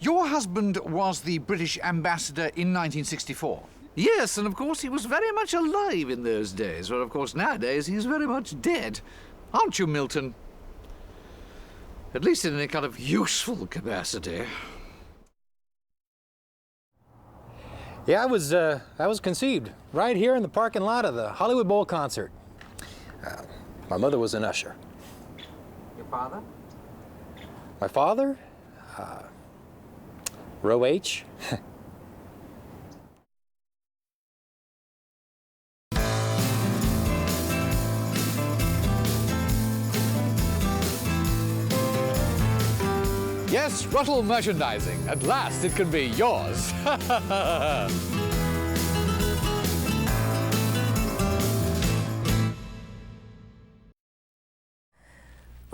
Your husband was the British ambassador in 1964. Yes, and of course he was very much alive in those days, where of course nowadays he's very much dead. Aren't you, Milton? At least in any kind of useful capacity. Yeah, I was conceived right here in the parking lot of the Hollywood Bowl concert. My mother was an usher. Your father? My father? Row H. Yes, Ruttle merchandising. At last it can be yours.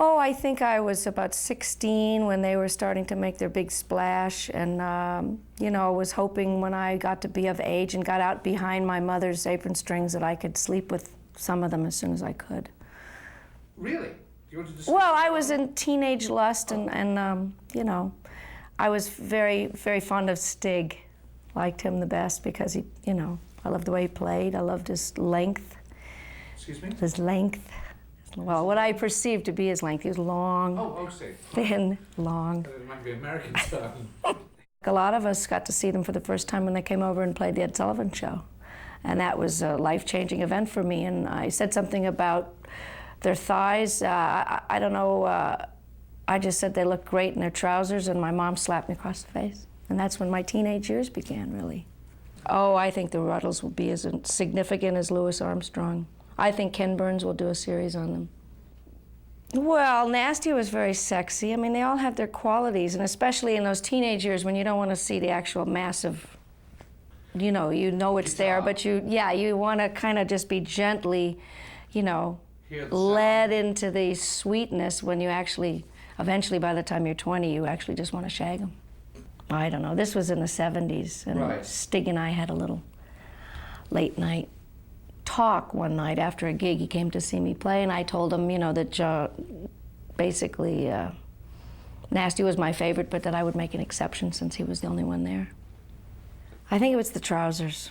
Oh, I think I was about 16 when they were starting to make their big splash, and you know, was hoping when I got to be of age and got out behind my mother's apron strings that I could sleep with some of them as soon as I could. Really? You wanted to Well, I was in teenage lust, and you know, I was very, very fond of Stig. Liked him the best because he, you know, I loved the way he played. I loved his length. Excuse me? His length. Well, what I perceived to be his length. He was long, thin, long. It might be American term. A lot of us got to see them for the first time when they came over and played the Ed Sullivan Show. And that was a life-changing event for me. And I said something about their thighs. I don't know. I just said they looked great in their trousers, and my mom slapped me across the face. And that's when my teenage years began, really. Oh, I think the Rutles will be as significant as Louis Armstrong. I think Ken Burns will do a series on them. Well, Nasty was very sexy. I mean, they all have their qualities, and especially in those teenage years when you don't want to see the actual massive, you know it's there, but you want to kind of just be gently, you know, led into the sweetness when you actually, eventually by the time you're 20, you actually just want to shag them. I don't know, this was in the 70s, and right. Stig and I had a little late night talk one night after a gig. He came to see me play, and I told him, you know, that basically Nasty was my favorite, but that I would make an exception since he was the only one there. I think it was the trousers.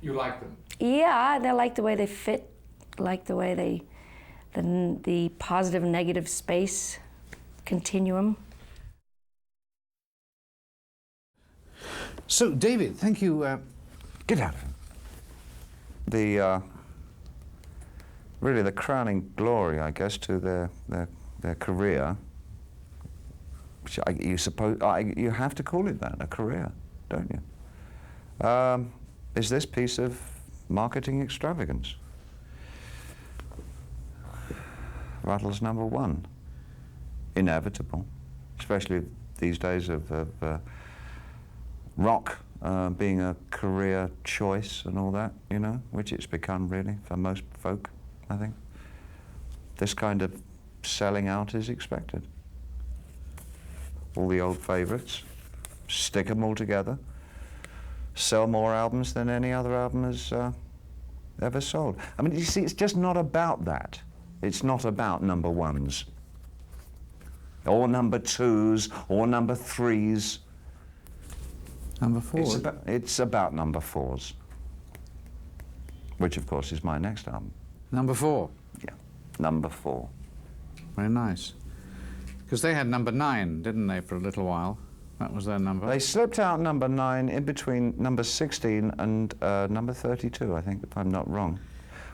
You like them? Yeah, I like the way they fit, like the way the positive and negative space continuum. So, David, thank you. Get out. Really the crowning glory, I guess, to their career, which you have to call it that, a career, don't you? Is this piece of marketing extravagance. Rutles #1, inevitable, especially these days of rock being a career choice and all that, you know, which it's become really for most folk, I think. This kind of selling out is expected. All the old favourites, stick them all together, sell more albums than any other album has ever sold. I mean, you see, it's just not about that. It's not about #1s, or #2s, or #3s. #4. It's about #4s, which of course is my next album. #4? Yeah, #4. Very nice. Because they had #9, didn't they, for a little while? That was their number. They slipped out #9 in between #16 and #32, I think, if I'm not wrong.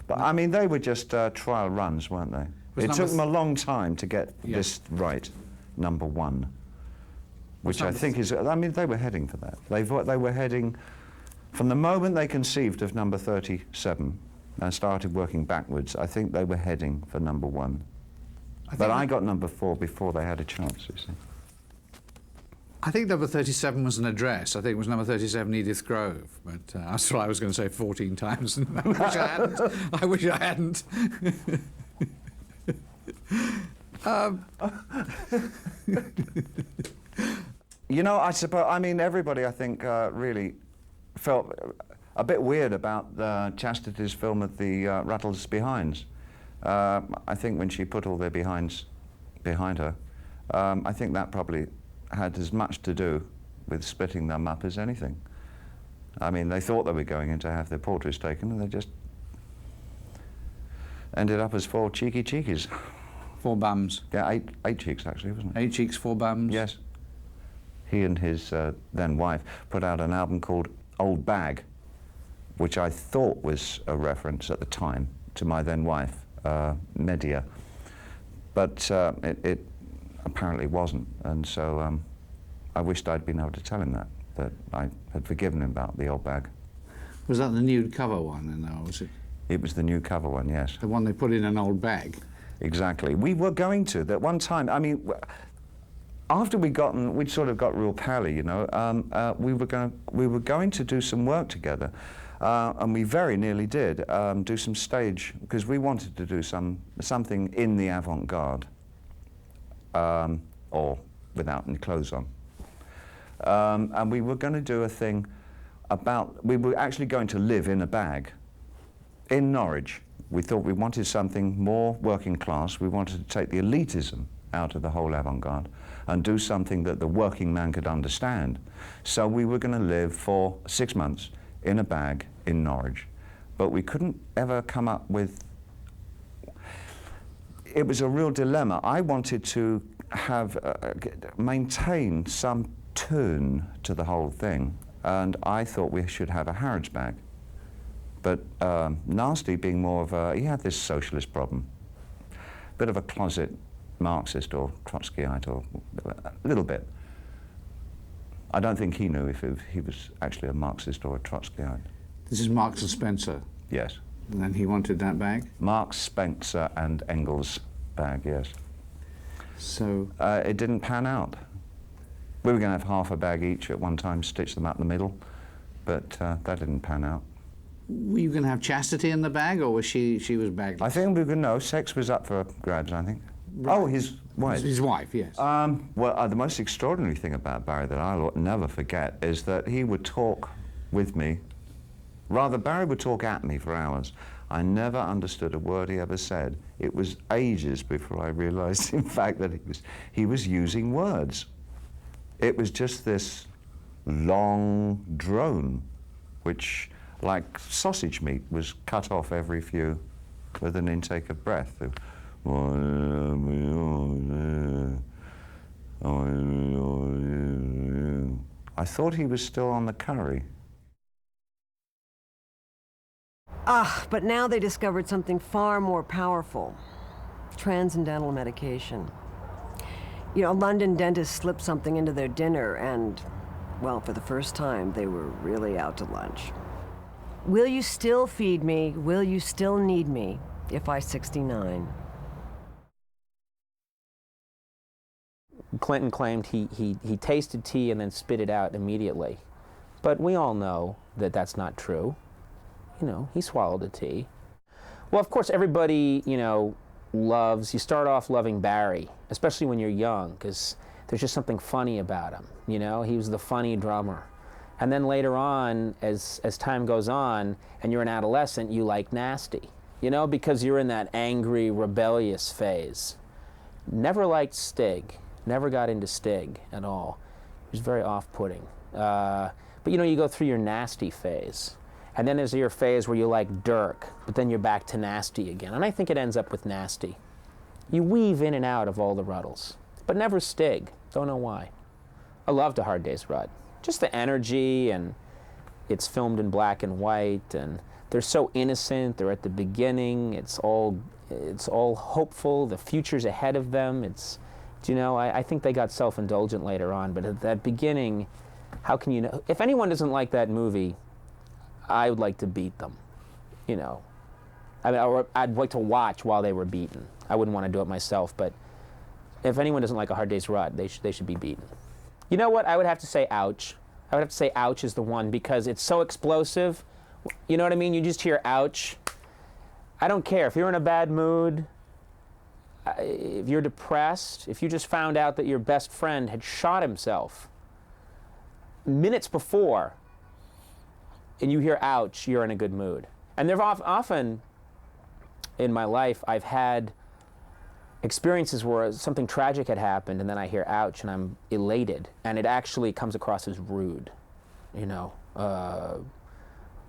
But I mean, they were just trial runs, weren't they? It took them a long time to get this right, #1. Which I think is, I mean, they were heading for that. They were heading, from the moment they conceived of #37 and started working backwards, I think they were heading for #1. But I got #4 before they had a chance, you see. I think #37 was an address. I think it was #37 Edith Grove, but that's what I was going to say 14 times. I wish I hadn't. I wish I hadn't. You know, I suppose, I mean, everybody, I think, really felt a bit weird about Chastity's film at the Rutles behinds. I think when she put all their behinds behind her, I think that probably had as much to do with splitting them up as anything. I mean, they thought they were going in to have their portraits taken, and they just ended up as 4 cheeky cheekies. 4 bums. Yeah, eight cheeks actually, wasn't it? 8 cheeks, 4 bums. Yes. He and his then wife put out an album called Old Bag, which I thought was a reference at the time to my then wife, Medea. But it apparently wasn't, and so I wished I'd been able to tell him that I had forgiven him about the old bag. Was that the nude cover one, or was it? It was the new cover one, yes. The one they put in an old bag? Exactly. We were going to, that one time, I mean, after we'd sort of got real pally, you know, we were going to do some work together, and we very nearly did, do some stage, because we wanted to do something in the avant-garde, or without any clothes on. And we were going to do a thing about, we were actually going to live in a bag in Norwich. We thought we wanted something more working class. We wanted to take the elitism out of the whole avant-garde and do something that the working man could understand. So we were going to live for 6 months in a bag in Norwich. But we couldn't ever come up with, it was a real dilemma. I wanted to have, maintain some tune to the whole thing, and I thought we should have a Harrods bag. But Nasty, being more of a, he had this socialist problem, bit of a closet Marxist or Trotskyite, or a little bit. I don't think he knew if he was actually a Marxist or a Trotskyite. This is Marx and Spencer? Yes. And then he wanted that bag? Marx, Spencer and Engels bag, yes. So? It didn't pan out. We were going to have half a bag each at one time, stitch them up the middle, but that didn't pan out. Were you going to have Chastity in the bag, or was she was bagless? I think we were going to know. Sex was up for grabs, I think. Right. Oh, his wife. His wife, yes. Well, the most extraordinary thing about Barry that I'll never forget is that he would talk with me. Rather, Barry would talk at me for hours. I never understood a word he ever said. It was ages before I realized, in fact, that he was using words. It was just this long drone, which, like sausage meat, was cut off every few with an intake of breath. I thought he was still on the curry. But now they discovered something far more powerful. Transcendental medication. You know, a London dentist slipped something into their dinner and, well, for the first time, they were really out to lunch. Will you still feed me? Will you still need me if I 69? Clinton claimed he tasted tea and then spit it out immediately. But we all know that that's not true. You know, he swallowed the tea. Well, of course, everybody, you know, you start off loving Barry, especially when you're young, because there's just something funny about him, you know? He was the funny drummer. And then later on, as time goes on, and you're an adolescent, you like Nasty, you know, because you're in that angry, rebellious phase. Never liked Stig. Never got into Stig at all. He was very off-putting. But, you know, you go through your Nasty phase. And then there's your phase where you like Dirk, but then you're back to Nasty again. And I think it ends up with Nasty. You weave in and out of all the Rutles, but never Stig. Don't know why. I loved A Hard Day's Rut. Just the energy, and it's filmed in black and white, and they're so innocent. They're at the beginning. It's all hopeful. The future's ahead of them. You know, I think they got self-indulgent later on, but at that beginning, how can you know? If anyone doesn't like that movie, I would like to beat them, you know. I mean, or I'd like to watch while they were beaten. I wouldn't want to do it myself, but if anyone doesn't like A Hard Day's Rut, they should be beaten. You know what? I would have to say ouch. I would have to say ouch is the one, because it's so explosive. You know what I mean? You just hear ouch. I don't care. If you're in a bad mood, if you're depressed, if you just found out that your best friend had shot himself minutes before, and you hear ouch, you're in a good mood. And there have often in my life, I've had experiences where something tragic had happened and then I hear ouch and I'm elated, and it actually comes across as rude. You know, a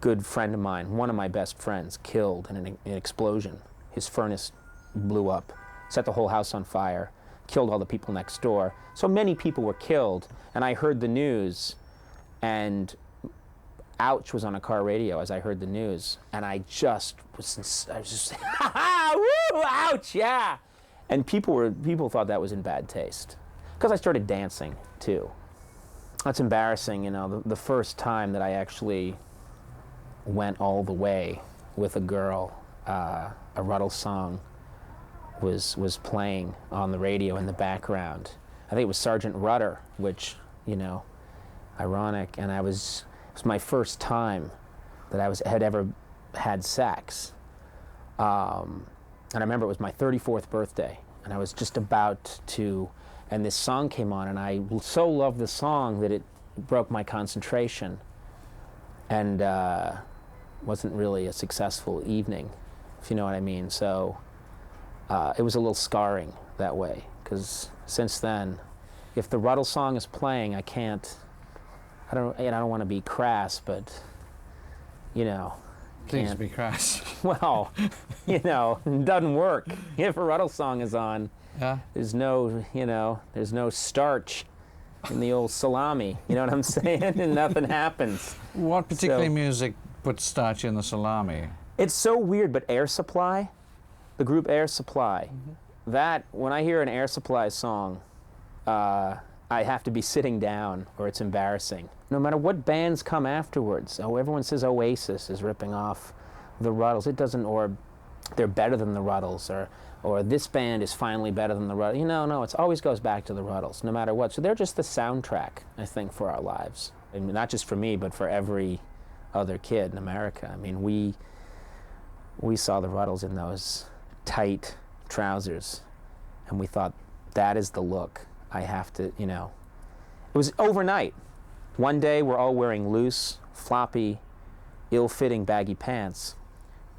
good friend of mine, one of my best friends, killed in an explosion. His furnace blew up, set the whole house on fire, killed all the people next door. So many people were killed, and I heard the news, and ouch was on a car radio as I heard the news, and I was just woo, ouch, yeah. And people thought that was in bad taste, because I started dancing too. That's embarrassing, you know, the first time that I actually went all the way with a girl, a Rutles song was playing on the radio in the background. I think it was Sergeant Rudder, which, you know, ironic, and it was my first time that had ever had sex. And I remember it was my 34th birthday, and I was just about to, and this song came on, and I so loved the song that it broke my concentration, and wasn't really a successful evening, if you know what I mean. So it was a little scarring that way, because since then, if the Rutles song is playing, I don't want to be crass, but, you know, Please be crass. well, you know, it doesn't work. If a Rutles song is on, Yeah. there's no starch in the old salami. You know what I'm saying? And nothing happens. What particular So- music puts starch in the salami? It's so weird, but Air Supply, the group Air Supply, that, when I hear an Air Supply song, I have to be sitting down or it's embarrassing. No matter what bands come afterwards, everyone says Oasis is ripping off the Rutles. It doesn't, or they're better than the Rutles, or this band is finally better than the Rutles. You know, no, it always goes back to the Rutles, no matter what. So they're just the soundtrack, I think, for our lives. I mean, not just for me, but for every other kid in America. I mean, we saw the Rutles in those tight trousers, and we thought, that is the look. I have to, you know. It was overnight. One day we're all wearing loose, floppy, ill-fitting baggy pants,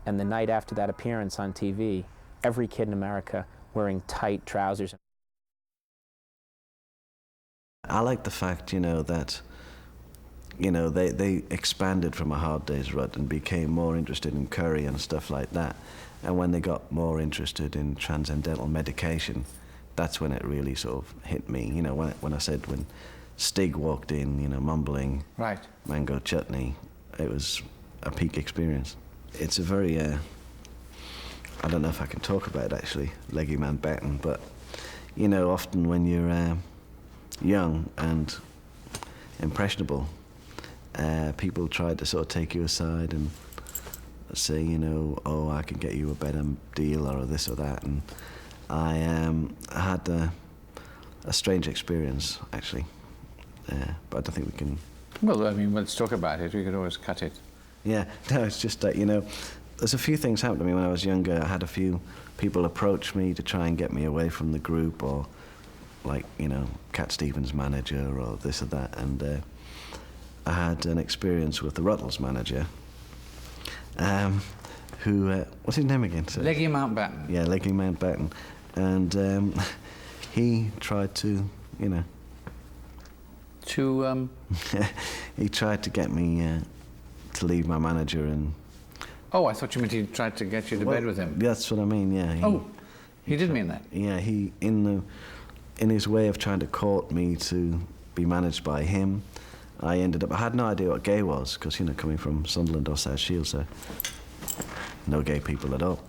and the night after that appearance on TV, every kid in America wearing tight trousers. I like the fact, you know, that, you know, they expanded from A Hard Day's Rut and became more interested in curry and stuff like that. And when they got more interested in transcendental medication, that's when it really sort of hit me. You know, when I said, when Stig walked in, you know, mumbling Right. mango chutney, it was a peak experience. It's a very, I don't know if I can talk about it actually, Leggy Man Batten, but, you know, often when you're young and impressionable, people try to sort of take you aside and say, you know, oh, I can get you a better deal or this or that, and I had a strange experience, actually, but I don't think we can... Well, I mean, let's talk about it. We could always cut it. Yeah, no, it's just that, you know, there's a few things happened to me when I was younger. I had a few people approach me to try and get me away from the group, or, like, you know, Cat Stevens' manager or this or that, and I had an experience with the Rutles manager, who, what's his name again? Sorry. Leggy Mountbatten. Yeah, Leggy Mountbatten. And he tried to, you know... To, he tried to get me to leave my manager and... Oh, I thought you meant he tried to get you to bed with him. That's what I mean, yeah. He did mean that? Yeah, in his way of trying to court me to be managed by him, I had no idea what gay was, because, you know, coming from Sunderland or South Shields, so no gay people at all.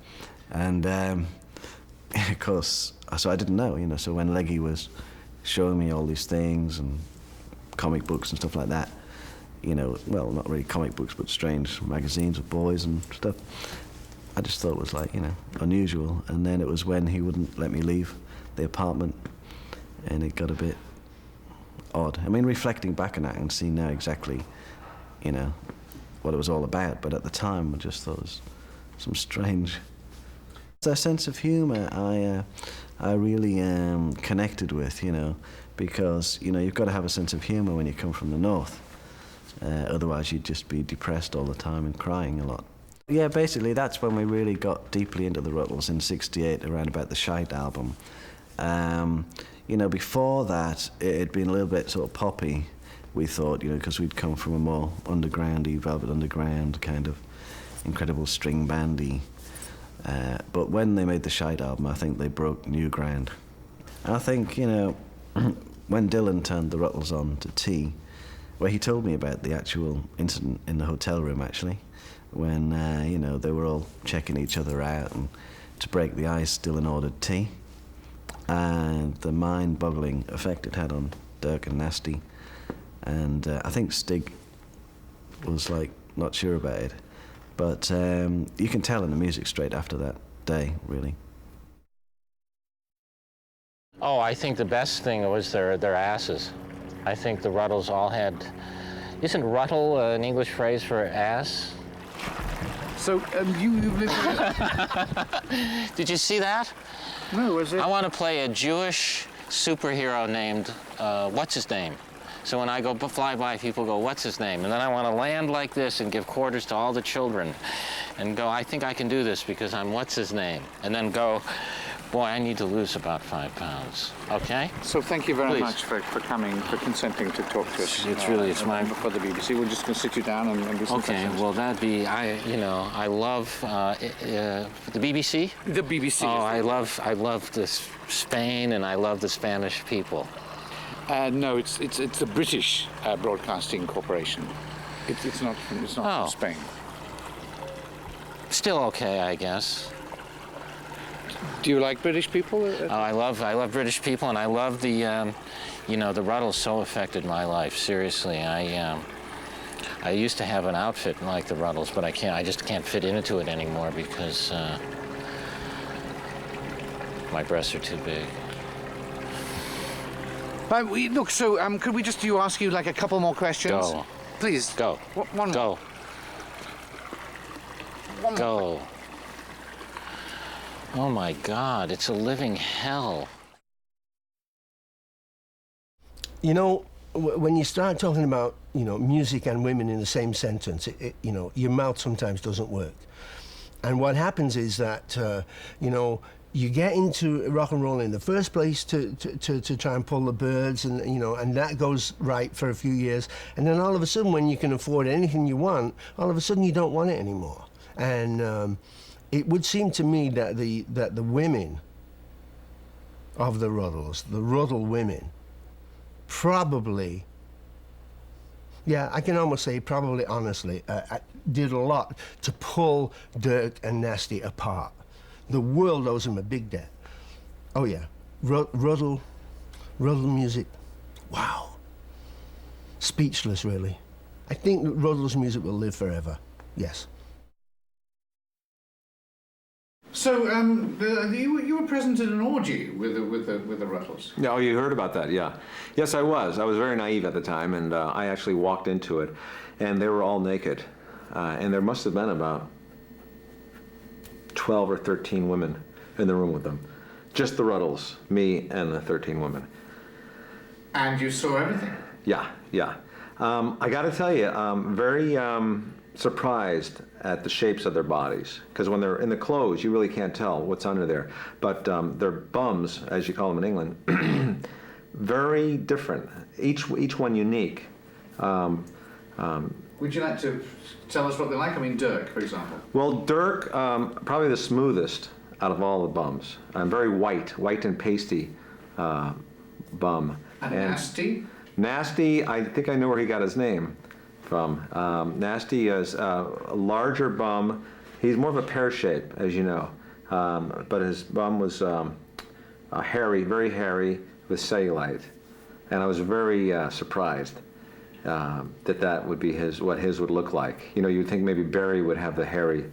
And, of course, so I didn't know, you know, so when Leggy was showing me all these things and comic books and stuff like that, you know, well, not really comic books, but strange magazines of boys and stuff, I just thought it was, like, you know, unusual. And then it was when he wouldn't let me leave the apartment, and it got a bit odd. I mean, reflecting back on that and seeing now exactly, you know, what it was all about, but at the time I just thought it was some strange... A sense of humour I really connected with, you know, because, you know, you've got to have a sense of humour when you come from the north. Otherwise you'd just be depressed all the time and crying a lot. Yeah, basically that's when we really got deeply into the Rutles in '68, around about the Shite album. You know, before that, it had been a little bit sort of poppy, we thought, you know, because we'd come from a more undergroundy, Velvet Underground kind of incredible string bandy. But when they made the Shite album, I think they broke new ground. I think, you know, when Dylan turned the Rutles on to T, well, he told me about the actual incident in the hotel room, actually, when, you know, they were all checking each other out, and to break the ice, Dylan ordered tea. And the mind-boggling effect it had on Dirk and Nasty. And I think Stig was, like, not sure about it. But you can tell in the music straight after that day, really. Oh, I think the best thing was their asses. I think the Rutles all had... Isn't ruttle an English phrase for ass? So you've lived Did you see that? No, was it? I want to play a Jewish superhero named, what's his name? So when I go fly by, people go, what's his name? And then I want to land like this and give quarters to all the children and go, I think I can do this because I'm what's his name? And then go, boy, I need to lose about 5 pounds. Okay? So thank you very Please. much for coming, for consenting to talk to us. It's my... For the BBC. We're just going to sit you down and do some Okay, questions. well, that'd be, I love the BBC. The BBC. Oh, I love this Spain, and I love the Spanish people. No, it's the British Broadcasting Corporation. It's not from Spain. Still okay, I guess. Do you like British people? Oh, I love British people, and I love the, the Rutles so affected my life. Seriously, I used to have an outfit like the Rutles, but I just can't fit into it anymore because my breasts are too big. Look, so could we just ask you like a couple more questions? Go. Please. Go. One Go. One Go. more. Oh my God, it's a living hell. You know, when you start talking about, music and women in the same sentence, your mouth sometimes doesn't work. And what happens is that, you get into rock and roll in the first place to try and pull the birds, and and that goes right for a few years, and then all of a sudden, when you can afford anything you want, all of a sudden you don't want it anymore. And it would seem to me that the women of the Rutles, the Ruttle women, probably, yeah, I can almost say probably honestly, did a lot to pull Dirk and Nasty apart. The world owes him a big debt. Oh yeah, Ruttle music, wow. Speechless, really. I think that Ruttle's music will live forever, yes. So you were present at an orgy with the Rutles. Oh, you heard about that, yeah. Yes, I was. I was very naive at the time, and I actually walked into it, and they were all naked. And there must have been about 12 or 13 women in the room with them. Just the Rutles, me and the 13 women. And you saw everything? Yeah. I got to tell you, very surprised at the shapes of their bodies, because when they're in the clothes, you really can't tell what's under there. But their bums, as you call them in England, very different. Each one unique. Would you like to tell us what they're like? I mean, Dirk, for example. Well, Dirk, probably the smoothest out of all the bums. Very white and pasty bum. And Nasty? Nasty, I think I know where he got his name from. Nasty is a larger bum. He's more of a pear shape, as you know. But his bum was hairy, very hairy, with cellulite. And I was very surprised that would be what his would look like. You'd think maybe Barry would have the hairy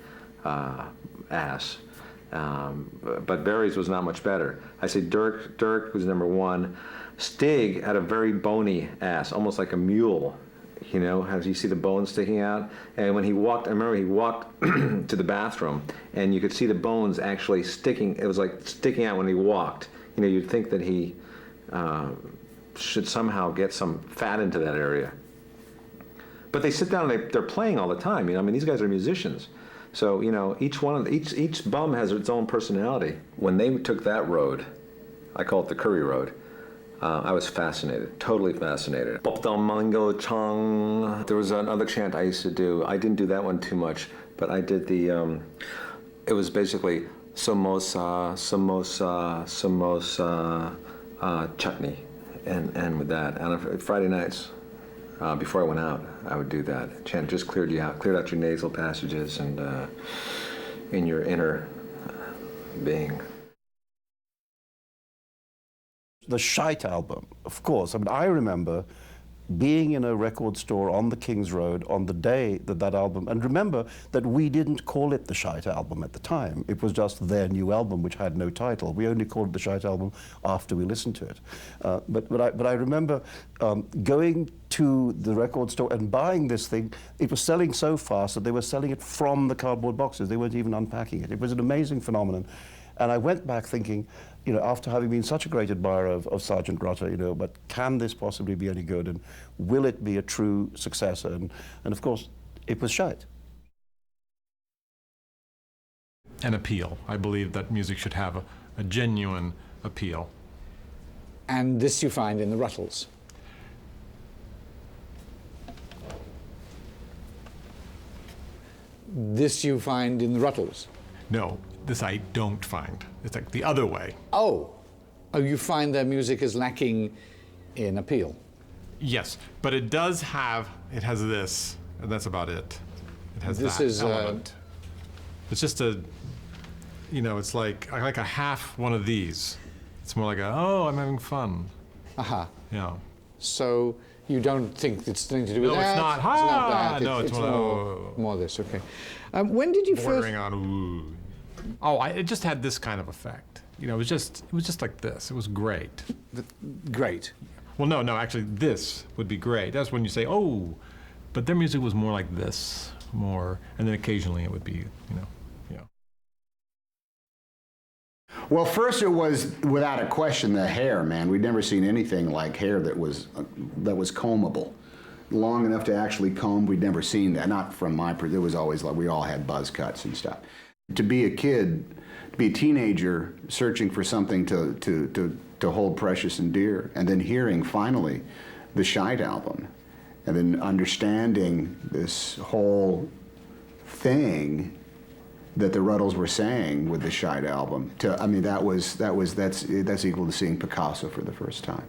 ass. But Barry's was not much better. I say Dirk was number one. Stig had a very bony ass, almost like a mule. As you see the bones sticking out. And when he walked, I remember he walked to the bathroom, and you could see the bones actually sticking. It was like sticking out when he walked. You'd think that he should somehow get some fat into that area. But they sit down and they're playing all the time. These guys are musicians. So, you know, each bum has its own personality. When they took that road, I call it the Curry Road, I was fascinated, totally fascinated. Mango Chang. There was another chant I used to do. I didn't do that one too much, but I did the, it was basically samosa, samosa, samosa, chutney, and with that. And on Friday nights, before I went out, I would do that. Chant just cleared you out, cleared out your nasal passages and in your inner being. The Shite album, of course. I mean, I remember being in a record store on the King's Road on the day that that album, and remember that we didn't call it the Shite album at the time. It was just their new album, which had no title. We only called it the Shite album after we listened to it. But I remember going to the record store and buying this thing. It was selling so fast that they were selling it from the cardboard boxes. They weren't even unpacking it. It was an amazing phenomenon. And I went back thinking, you know, after having been such a great admirer of Sergeant Grotter, you know, but can this possibly be any good, and will it be a true successor? And of course, it was shite. An appeal. I believe that music should have a genuine appeal. And this you find in the Rutles. This you find in the Rutles. No, this I don't find. It's like the other way. Oh, you find their music is lacking in appeal? Yes, but it does have, it has this, and that's about it. It has this that is element. It's just a, you know, it's like a half one of these. It's more like a, oh, I'm having fun. Aha. Yeah. So you don't think it's something to do with No, that? it's not. It's not that. No, it's more this. Okay. When did you bordering first? on ooh. Oh, it just had this kind of effect. You know, it was just like this. It was great. Great. Well, no, actually, this would be great. That's when you say, oh, but their music was more like this, more, and then occasionally it would be, you know. Well, first it was, without a question, the hair, man. We'd never seen anything like hair that was combable. Long enough to actually comb, we'd never seen that. Not from my, there was always like, we all had buzz cuts and stuff. To be a kid, to be a teenager searching for something to hold precious and dear, and then hearing finally the Shite album, and then understanding this whole thing that the Rutles were saying with the Shite album. I mean, that's equal to seeing Picasso for the first time.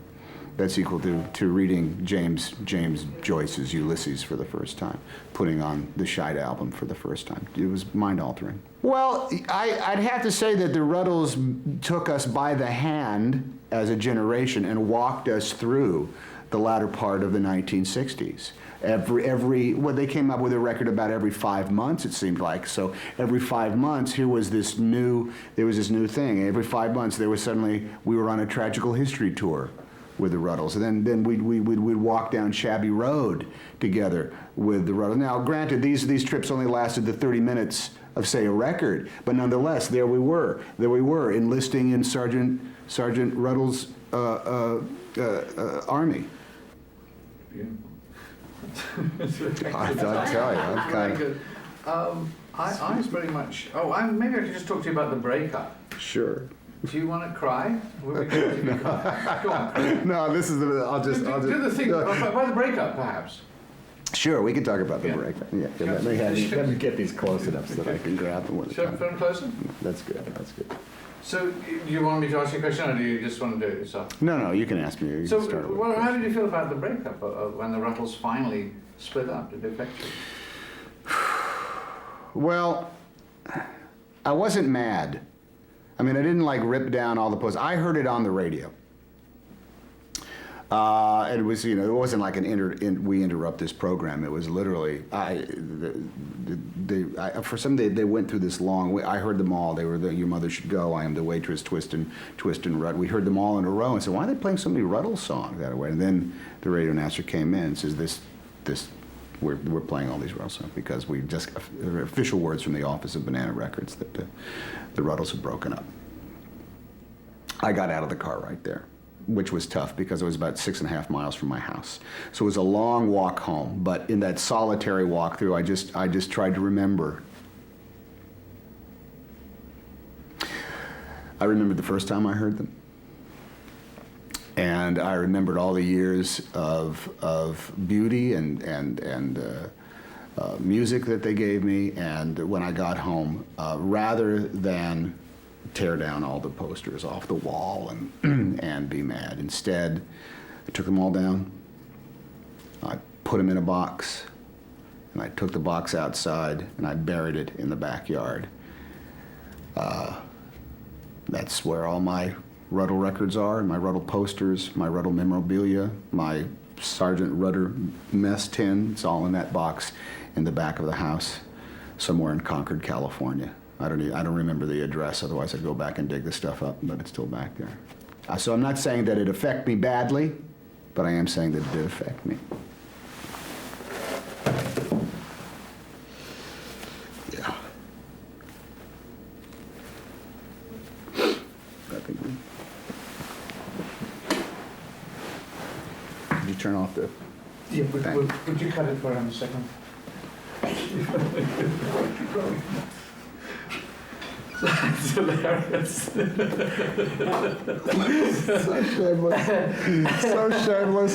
That's equal to reading James Joyce's Ulysses for the first time, putting on the Shite album for the first time. It was mind-altering. Well, I'd have to say that the Rutles took us by the hand as a generation and walked us through the latter part of the 1960s. They came up with a record about every 5 months, it seemed like. So every 5 months, there was this new thing. Every 5 months, we were on a tragical history tour with the Rutles. And then we'd walk down Shabby Road together with the Rutles. Now, granted, these trips only lasted the 30 minutes of, say, a record, but nonetheless, there we were enlisting in Sergeant Rutles' army. I tell you, I'm kind of. I was very much. Maybe I could just talk to you about the breakup. Sure. Do you want to cry? Go on. No, this is the. I'll just do the thing about the breakup, perhaps. Sure, we can talk about the breakup. Yeah, let me get these close enough so that I can grab them. Should I put them closer? That's good. That's good. So, you want me to ask you a question, or do you just want to do it yourself? No, you can ask me. So, how did you feel about the breakup when the Rutles finally split up? Did it affect you? Well, I wasn't mad. I mean, I didn't like rip down all the posts. I heard it on the radio. It was, it wasn't like we interrupt this program. It was literally, for some they went through this long. I heard them all. They were Your Mother Should Go, I Am the Waitress, Twist and Rut. We heard them all in a row and said, why are they playing so many Rutles songs that way? And then the radio announcer came in and says, we're playing all these Rutles songs because we just official words from the office of Banana Records that the Rutles had broken up. I got out of the car right there, which was tough because it was about 6.5 miles from my house. So it was a long walk home, but in that solitary walk through, I just tried to remember I remembered the first time I heard them. And I remembered all the years of beauty and music that they gave me. And when I got home, rather than tear down all the posters off the wall and, and be mad, instead, I took them all down. I put them in a box, and I took the box outside, and I buried it in the backyard. That's where all my Ruttle records are, my Ruttle posters, my Ruttle memorabilia, my Sergeant Rudder mess tin. It's all in that box in the back of the house, somewhere in Concord, California. I don't remember the address, otherwise I'd go back and dig the stuff up, but it's still back there. So I'm not saying that it affected me badly, but I am saying that it did affect me. Yeah. Did you turn off the... Yeah, would you cut it for him a second? That's hilarious. So shameless. So shameless.